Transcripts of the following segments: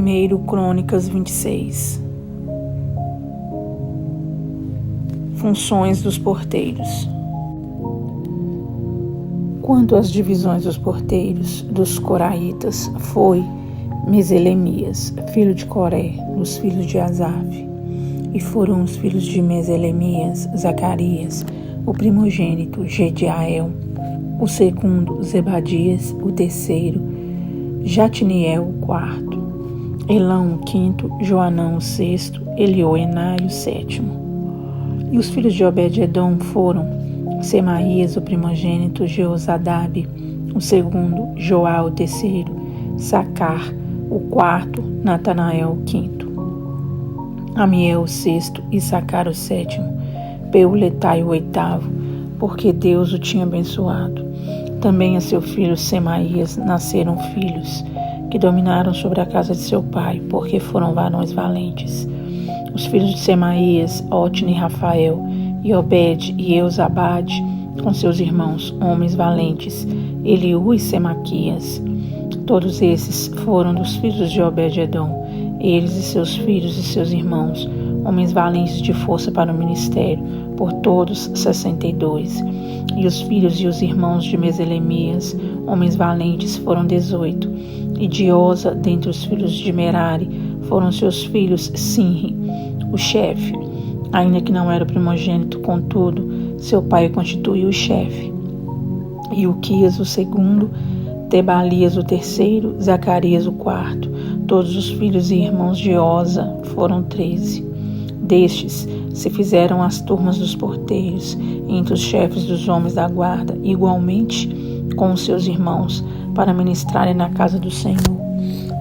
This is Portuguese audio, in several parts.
1 Crônicas 26. Funções dos porteiros. Quanto às divisões dos porteiros dos coraitas, foi Meselemias, filho de Coré, dos filhos de Asaf. E foram os filhos de Meselemias, Zacarias, o primogênito, Jediael, o segundo, Zebadias, o terceiro, Jatniel, o quarto, Elão, o quinto, Joanão, o sexto, Elioenai, o sétimo. E os filhos de Obed-edom foram Semaías, o primogênito, Jeozadab, o segundo, Joá, o terceiro, Sacar, o quarto, Natanael, o quinto, Amiel, o sexto, e Sacar, o sétimo, Peuletai, o oitavo, porque Deus o tinha abençoado. Também a seu filho Semaías nasceram filhos, que dominaram sobre a casa de seu pai, porque foram varões valentes. Os filhos de Semaías, Otni, Rafael, e Obed e Eusabade, com seus irmãos, homens valentes, Eliú e Semaquias. Todos esses foram dos filhos de Obed-edom, eles e seus filhos e seus irmãos, homens valentes de força para o ministério, por todos 62. E os filhos e os irmãos de Meselemias, homens valentes, foram 18. E de Oza, dentre os filhos de Merari, foram seus filhos Sinri, o chefe. Ainda que não era o primogênito, contudo, seu pai constituiu o chefe. E Uquias, o segundo, Tebalias, o terceiro, Zacarias, o quarto. Todos os filhos e irmãos de Oza foram 13. Destes se fizeram as turmas dos porteiros, entre os chefes dos homens da guarda, igualmente com os seus irmãos, para ministrarem na casa do Senhor.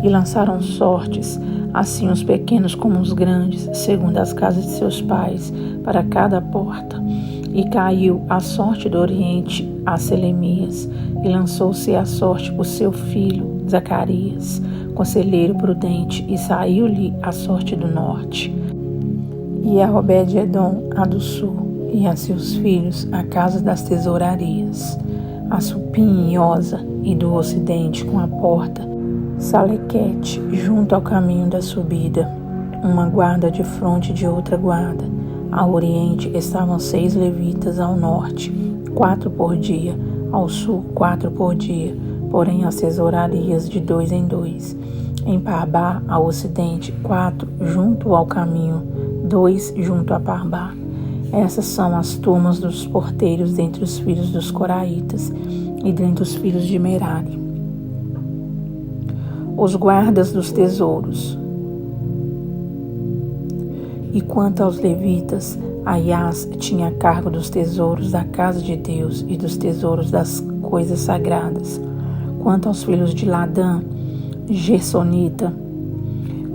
E lançaram sortes, assim os pequenos como os grandes, segundo as casas de seus pais, para cada porta. E caiu a sorte do oriente a Selemias, e lançou-se a sorte por seu filho Zacarias, conselheiro prudente, e saiu-lhe a sorte do norte. E a Obed-edom a do sul, e a seus filhos a casa das tesourarias, a Supim e Oza, e do ocidente com a porta Salequete, junto ao caminho da subida, uma guarda de fronte de outra guarda. Ao oriente estavam 6 levitas, ao norte 4 por dia, ao sul 4 por dia, porém as tesourarias de 2 em 2. Em Parbá, ao ocidente, 4 junto ao caminho, 2 junto a Parbá. Essas são as turmas dos porteiros dentre os filhos dos coraitas e dentre os filhos de Merari. Os guardas dos tesouros. E quanto aos levitas, Aias tinha cargo dos tesouros da casa de Deus e dos tesouros das coisas sagradas. Quanto aos filhos de Ladã, Gersonita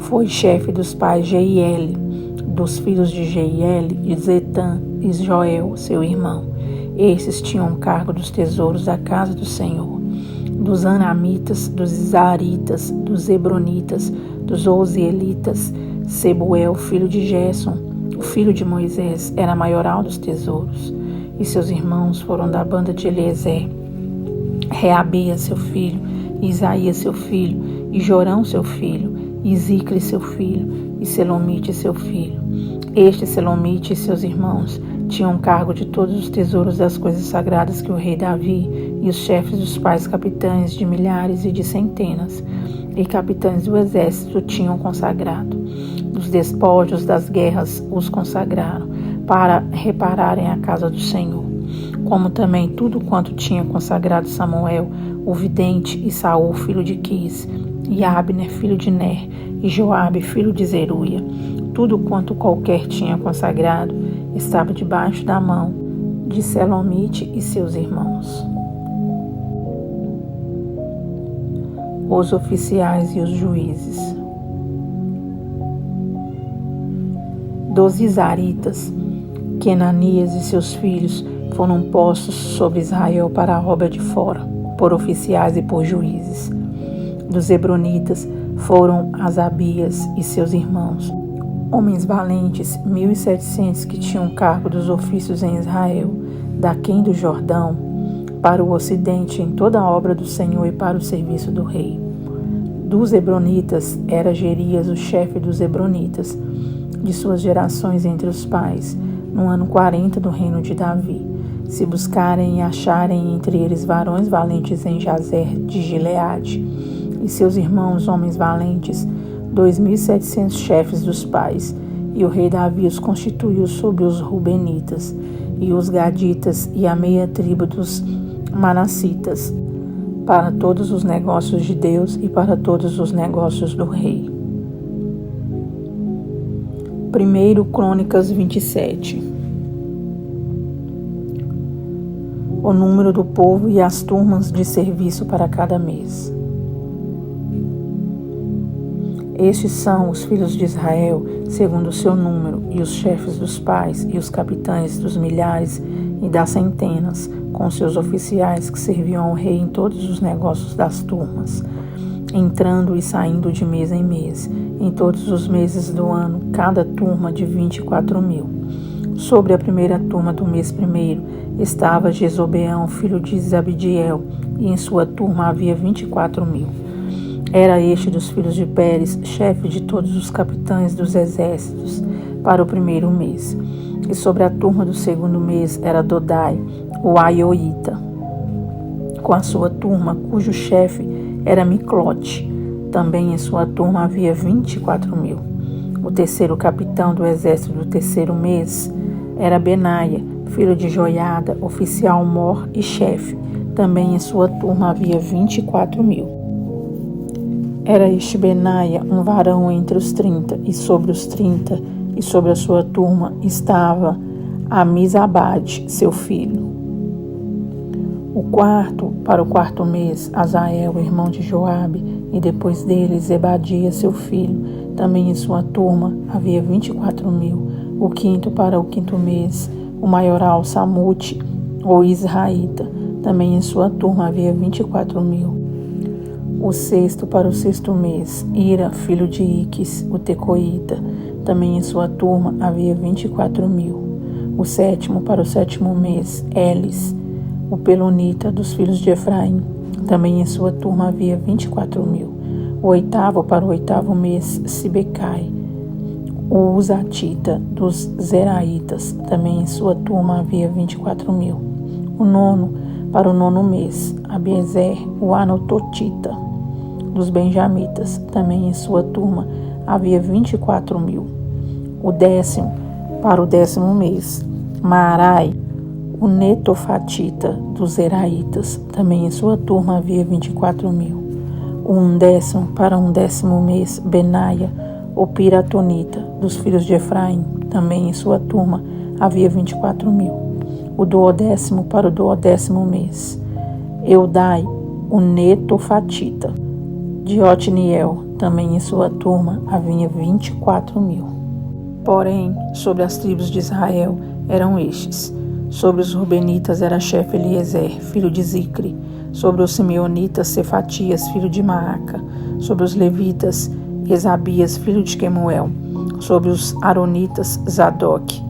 foi chefe dos pais Jeiel, dos filhos de Jeiel, e Zetã e Joel, seu irmão. Esses tinham cargo dos tesouros da casa do Senhor, dos Anamitas, dos Isaritas, dos Hebronitas, dos Ozielitas. Sebuel, filho de Gerson, o filho de Moisés, era maioral dos tesouros, e seus irmãos foram da banda de Eliezer, Reabias, seu filho, Isaías, seu filho, e Jorão, seu filho, e Zicre, seu filho, e Selomite, seu filho. Este Selomite e seus irmãos tinham cargo de todos os tesouros das coisas sagradas que o rei Davi e os chefes dos pais capitães de milhares e de centenas e capitães do exército tinham consagrado. Dos despojos das guerras os consagraram, para repararem a casa do Senhor. Como também tudo quanto tinha consagrado Samuel, o vidente, e Saul, filho de Quis, e Abner, filho de Ner, e Joabe, filho de Zeruia. Tudo quanto qualquer tinha consagrado estava debaixo da mão de Selomite e seus irmãos. Os oficiais e os juízes. Dos Isaritas, Kenanias e seus filhos foram postos sobre Israel para a obra de fora, por oficiais e por juízes. Dos Hebronitas foram Asabias e seus irmãos, homens valentes, 1.700 que tinham cargo dos ofícios em Israel, daquém do Jordão, para o ocidente em toda a obra do Senhor e para o serviço do rei. Dos Hebronitas era Jerias, o chefe dos Hebronitas, de suas gerações entre os pais, no ano 40 do reino de Davi. Se buscarem e acharem entre eles varões valentes em Jazer de Gileade, e seus irmãos homens valentes, 2.700 chefes dos pais, e o rei Davi os constituiu sobre os Rubenitas, e os Gaditas, e a meia tribo dos Manassitas, para todos os negócios de Deus e para todos os negócios do rei. 1 Crônicas 27. O número do povo e as turmas de serviço para cada mês. Estes são os filhos de Israel, segundo o seu número, e os chefes dos pais, e os capitães dos milhares e das centenas, com seus oficiais que serviam ao rei em todos os negócios das turmas, entrando e saindo de mês em mês, em todos os meses do ano, cada turma de 24.000. Sobre a primeira turma do mês primeiro estava Jezobeão, filho de Zabdiel, e em sua turma havia 24.000. Era este dos filhos de Pérez, chefe de todos os capitães dos exércitos, para o primeiro mês. E sobre a turma do segundo mês era Dodai, o Aioíta, com a sua turma, cujo chefe era Miclote. Também em sua turma havia 24.000. O terceiro capitão do exército do terceiro mês era Benaia, filho de Joiada, oficial mor e chefe. Também em sua turma havia 24.000. Era este Benaia um varão entre os 30, e sobre os 30, e sobre a sua turma estava Amizabade, seu filho. Para o quarto mês, Azael, irmão de Joabe, e depois dele Zebadia, seu filho. Também em sua turma havia 24.000. O quinto para o quinto mês, o maioral Samute, o Israelita. Também em sua turma havia 24.000. O sexto para o sexto mês, Ira, filho de Iques, o Tecoíta. Também em sua turma havia 24.000. O sétimo para o sétimo mês, Elis, o Pelonita, dos filhos de Efraim. Também em sua turma havia 24.000. O oitavo para o oitavo mês, Sibecai, o Uzatita, dos Zeraitas. Também em sua turma havia 24.000. O nono para o nono mês, Abiezer, o Anatotita, dos Benjamitas. Também em sua turma havia 24.000. O décimo para o décimo mês, Maarai, o Netofatita, dos Zeraitas. Também em sua turma havia 24.000. O undécimo para o undécimo mês, Benaia, o Piratonita, dos filhos de Efraim. Também em sua turma havia 24.000. O duodécimo para o duodécimo mês, Eudai, o Netofatita, de Otniel. Também em sua turma havia 24.000. Porém, sobre as tribos de Israel eram estes. Sobre os Rubenitas era chefe Eliezer, filho de Zicre. Sobre os Simeonitas, Cefatias, filho de Maaca. Sobre os Levitas, Esabias, filho de Quemuel. Sobre os Aronitas, Zadok.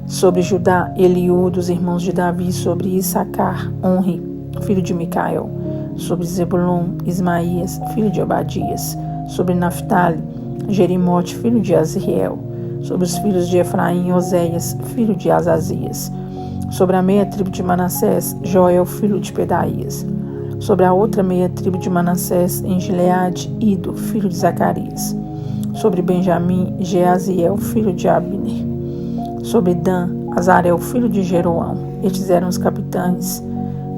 Sobre Judá, Eliú, dos irmãos de Davi. Sobre Issacar, Onri, filho de Micael. Sobre Zebulon, Ismaías, filho de Obadias. Sobre Naftali, Jerimote, filho de Azriel. Sobre os filhos de Efraim, Oséias, filho de Azazias. Sobre a meia tribo de Manassés, Joel, filho de Pedaías. Sobre a outra meia tribo de Manassés, em Gileade, Ido, filho de Zacarias. Sobre Benjamim, Jeaziel, filho de Abner. Sobre Dan, Azarel, filho de Jeroão. Estes eram os capitães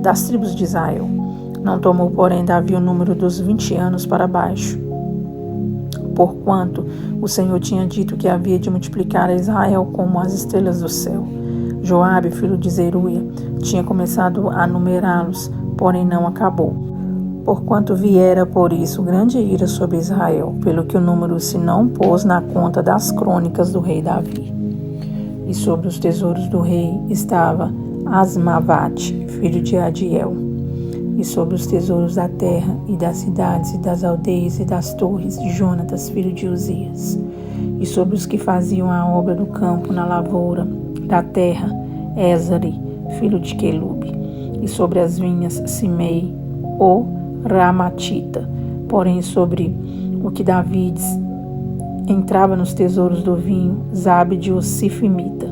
das tribos de Israel. Não tomou, porém, Davi o número dos 20 anos para baixo, porquanto o Senhor tinha dito que havia de multiplicar a Israel como as estrelas do céu. Joabe, filho de Zeruia, tinha começado a numerá-los, porém não acabou. Porquanto viera por isso grande ira sobre Israel, pelo que o número se não pôs na conta das crônicas do rei Davi. E sobre os tesouros do rei estava Asmavate, filho de Adiel. E sobre os tesouros da terra e das cidades e das aldeias e das torres, Jonatas, filho de Uzias. E sobre os que faziam a obra do campo na lavoura da terra, Ezari, filho de Quelube. E sobre as vinhas, Simei, o Ramatita, Porém, sobre o que Davi entrava nos tesouros do vinho, Zabde o Sifimita,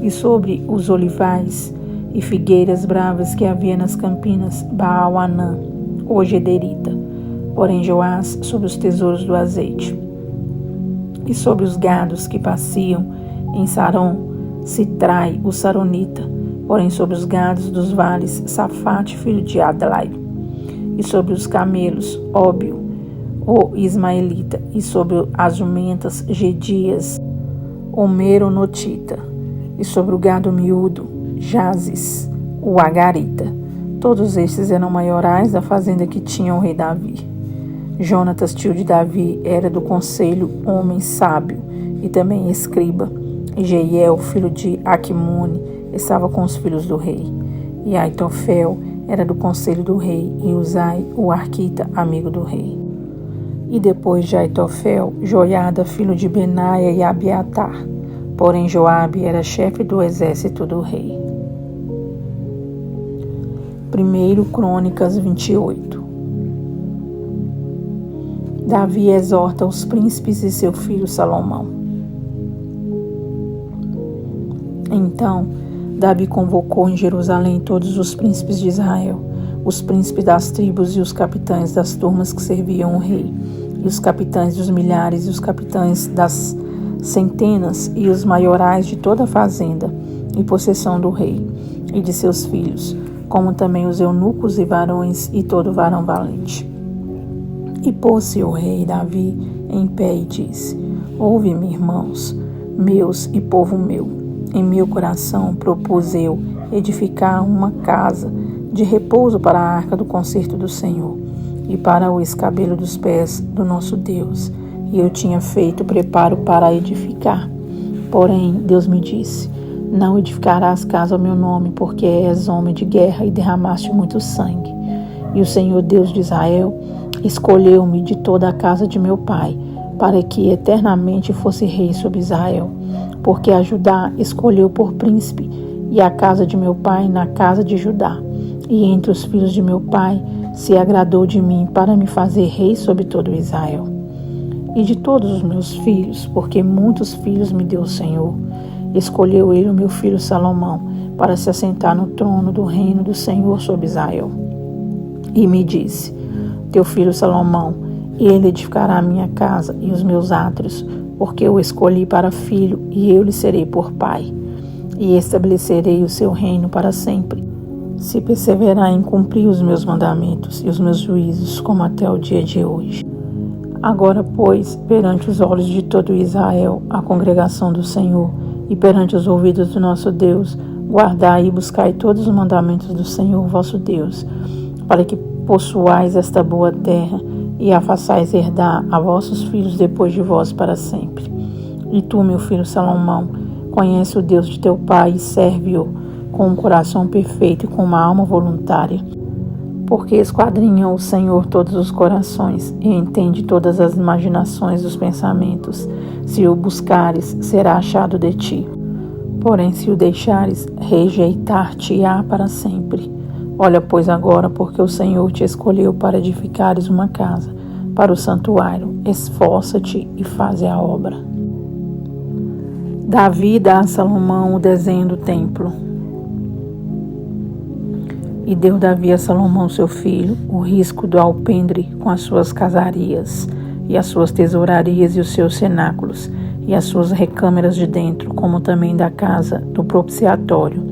e sobre os olivais e figueiras bravas que havia nas campinas, Baal-Anã, o Gederita. Porém, Joás sobre os tesouros do azeite. E sobre os gados que pasciam em Saron, Sitrai, o Saronita. Porém, sobre os gados dos vales, Safate, filho de Adlai. E sobre os camelos, Óbio, o Ismaelita. E sobre as jumentas, Gedias, o Meronotita. E sobre o gado miúdo, Jazes, o Agarita. Todos estes eram maiorais da fazenda que tinha o rei Davi. Jonatas, tio de Davi, era do conselho homem sábio e também escriba. E Jeiel, filho de Aquimone, estava com os filhos do rei. E Aitofel era do conselho do rei, e Uzai, o arquita, amigo do rei. E depois de Aitofel, Joiada, filho de Benaia e Abiatar. Porém, Joabe era chefe do exército do rei. 1 Crônicas 28. Davi exorta os príncipes e seu filho Salomão. Então, Davi convocou em Jerusalém todos os príncipes de Israel, os príncipes das tribos e os capitães das turmas que serviam o rei, e os capitães dos milhares e os capitães das centenas e os maiorais de toda a fazenda e possessão do rei e de seus filhos, como também os eunucos e varões e todo varão valente. E pôs-se o rei Davi em pé e disse: Ouve-me, irmãos meus e povo meu. Em meu coração propus eu edificar uma casa de repouso para a arca do concerto do Senhor e para o escabelo dos pés do nosso Deus. E eu tinha feito preparo para edificar. Porém, Deus me disse: Não edificarás casa ao meu nome, porque és homem de guerra e derramaste muito sangue. E o Senhor Deus de Israel escolheu-me de toda a casa de meu pai, para que eternamente fosse rei sobre Israel. Porque a Judá escolheu por príncipe, e a casa de meu pai na casa de Judá. E entre os filhos de meu pai se agradou de mim para me fazer rei sobre todo Israel. E de todos os meus filhos, porque muitos filhos me deu o Senhor, escolheu ele o meu filho Salomão, para se assentar no trono do reino do Senhor sobre Israel. E me disse: Teu filho Salomão, ele edificará a minha casa e os meus átrios, porque eu o escolhi para filho, e eu lhe serei por pai. E estabelecerei o seu reino para sempre, se perseverar em cumprir os meus mandamentos e os meus juízos, como até o dia de hoje. Agora, pois, perante os olhos de todo Israel, a congregação do Senhor, e perante os ouvidos do nosso Deus, guardai e buscai todos os mandamentos do Senhor vosso Deus, para que possuais esta boa terra, e a façais herdar a vossos filhos depois de vós para sempre. E tu, meu filho Salomão, conhece o Deus de teu pai e serve-o com um coração perfeito e com uma alma voluntária, porque esquadrinha o Senhor todos os corações e entende todas as imaginações dos pensamentos. Se o buscares, será achado de ti. Porém, se o deixares, rejeitar-te-á para sempre. Olha, pois, agora, porque o Senhor te escolheu para edificares uma casa para o santuário. Esforça-te e faze a obra. Davi dá a Salomão o desenho do templo. E deu Davi a Salomão seu filho o risco do alpendre com as suas casarias, e as suas tesourarias e os seus cenáculos, e as suas recâmaras de dentro, como também da casa do propiciatório,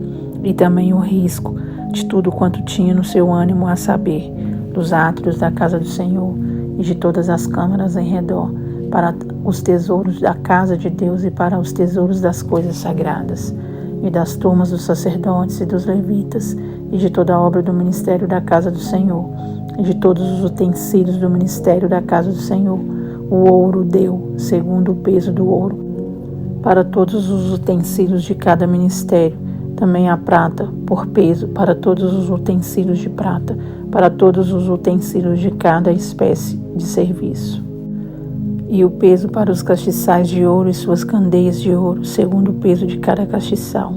e também o risco de tudo quanto tinha no seu ânimo, a saber, dos átrios da casa do Senhor e de todas as câmaras em redor, para os tesouros da casa de Deus e para os tesouros das coisas sagradas, e das turmas dos sacerdotes e dos levitas, e de toda a obra do ministério da casa do Senhor, e de todos os utensílios do ministério da casa do Senhor. O ouro deu, segundo o peso do ouro, para todos os utensílios de cada ministério, também a prata, por peso, para todos os utensílios de prata, para todos os utensílios de cada espécie de serviço. e o peso para os castiçais de ouro e suas candeias de ouro, segundo o peso de cada castiçal,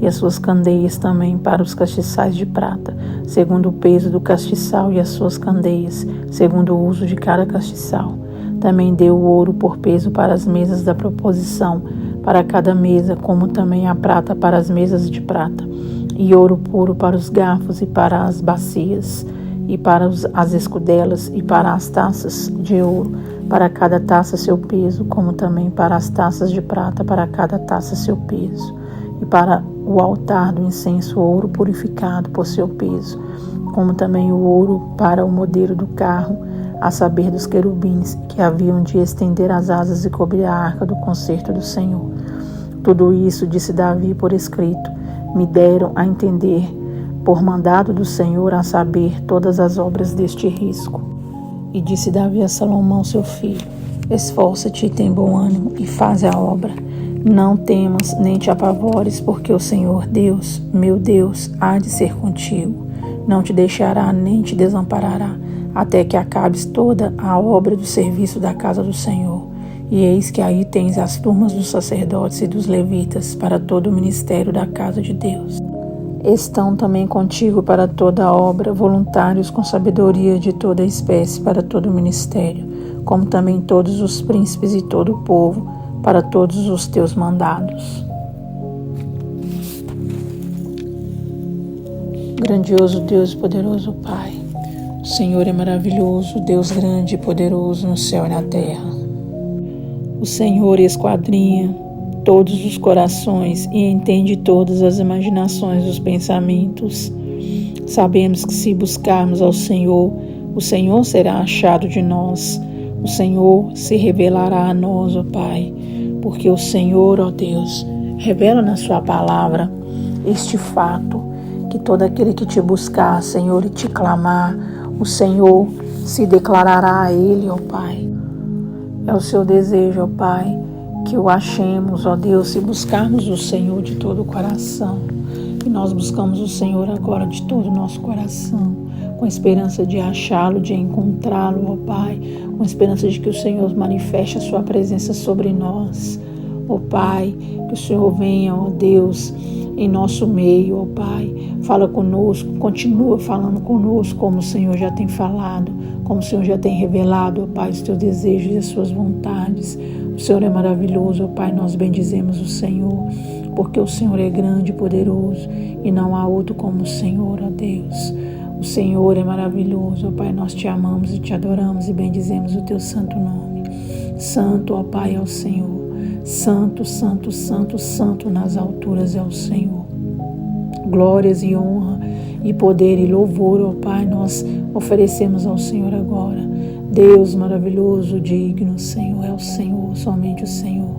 e as suas candeias também para os castiçais de prata, segundo o peso do castiçal e as suas candeias, segundo o uso de cada castiçal. Também deu o ouro por peso para as mesas da proposição, para cada mesa, como também a prata para as mesas de prata, e ouro puro para os garfos e para as bacias, e para as escudelas e para as taças de ouro, para cada taça seu peso, como também para as taças de prata, para cada taça seu peso, e para o altar do incenso ouro purificado por seu peso, como também o ouro para o modelo do carro, a saber dos querubins, que haviam de estender as asas e cobrir a arca do concerto do Senhor. Tudo isso, disse Davi por escrito, me deram a entender, por mandado do Senhor, a saber todas as obras deste risco. E disse Davi a Salomão, seu filho, esforça-te e tem bom ânimo, e faz a obra. Não temas, nem te apavores, porque o Senhor Deus, meu Deus, há de ser contigo. Não te deixará, nem te desamparará, até que acabes toda a obra do serviço da casa do Senhor. E eis que aí tens as turmas dos sacerdotes e dos levitas para todo o ministério da casa de Deus. Estão também contigo para toda a obra, voluntários com sabedoria de toda espécie para todo o ministério, como também todos os príncipes e todo o povo, para todos os teus mandados. Grandioso Deus e poderoso Pai, o Senhor é maravilhoso, Deus grande e poderoso no céu e na terra. O Senhor esquadrinha todos os corações e entende todas as imaginações dos pensamentos. Sabemos que se buscarmos ao Senhor, o Senhor será achado de nós. O Senhor se revelará a nós, ó Pai, porque o Senhor, ó Deus, revela na sua palavra este fato, que todo aquele que te buscar, Senhor, e te clamar, o Senhor se declarará a Ele, ó Pai. É o seu desejo, ó Pai, que o achemos, ó Deus, se buscarmos o Senhor de todo o coração. E nós buscamos o Senhor agora de todo o nosso coração, com a esperança de achá-lo, de encontrá-lo, ó Pai, com a esperança de que o Senhor manifeste a sua presença sobre nós. Ó Pai, que o Senhor venha, ó Deus, em nosso meio, ó Pai, fala conosco, continua falando conosco, como o Senhor já tem falado, como o Senhor já tem revelado, ó Pai, os teus desejos e as suas vontades. O Senhor é maravilhoso, ó Pai, nós bendizemos o Senhor, porque o Senhor é grande e poderoso, e não há outro como o Senhor, ó Deus. O Senhor é maravilhoso, ó Pai, nós te amamos e te adoramos e bendizemos o teu santo nome. Santo, ó Pai, é o Senhor. Santo, santo, santo, santo nas alturas é o Senhor. Glórias e honra e poder e louvor, ó Pai, nós oferecemos ao Senhor agora. Deus maravilhoso, digno, Senhor, é o Senhor, somente o Senhor.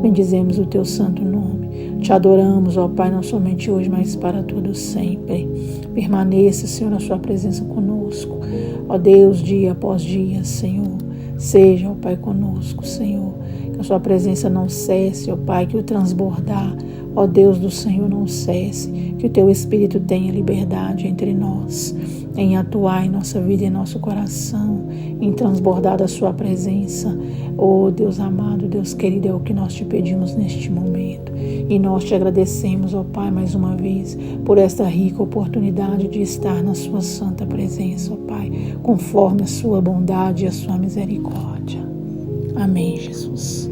Bendizemos o teu santo nome. Te adoramos, ó Pai, não somente hoje, mas para todo sempre. Permaneça, Senhor, na sua presença conosco. Ó Deus, dia após dia, Senhor. Seja, ó Pai, conosco, Senhor. Que a sua presença não cesse, ó Pai, que o transbordar, ó Deus do Senhor, não cesse. Que o teu Espírito tenha liberdade entre nós, em atuar em nossa vida e em nosso coração, em transbordar da sua presença. Oh Deus amado, Deus querido, é o que nós te pedimos neste momento. E nós te agradecemos, ó Pai, mais uma vez, por esta rica oportunidade de estar na sua santa presença, ó Pai, conforme a sua bondade e a sua misericórdia. Amém, Jesus.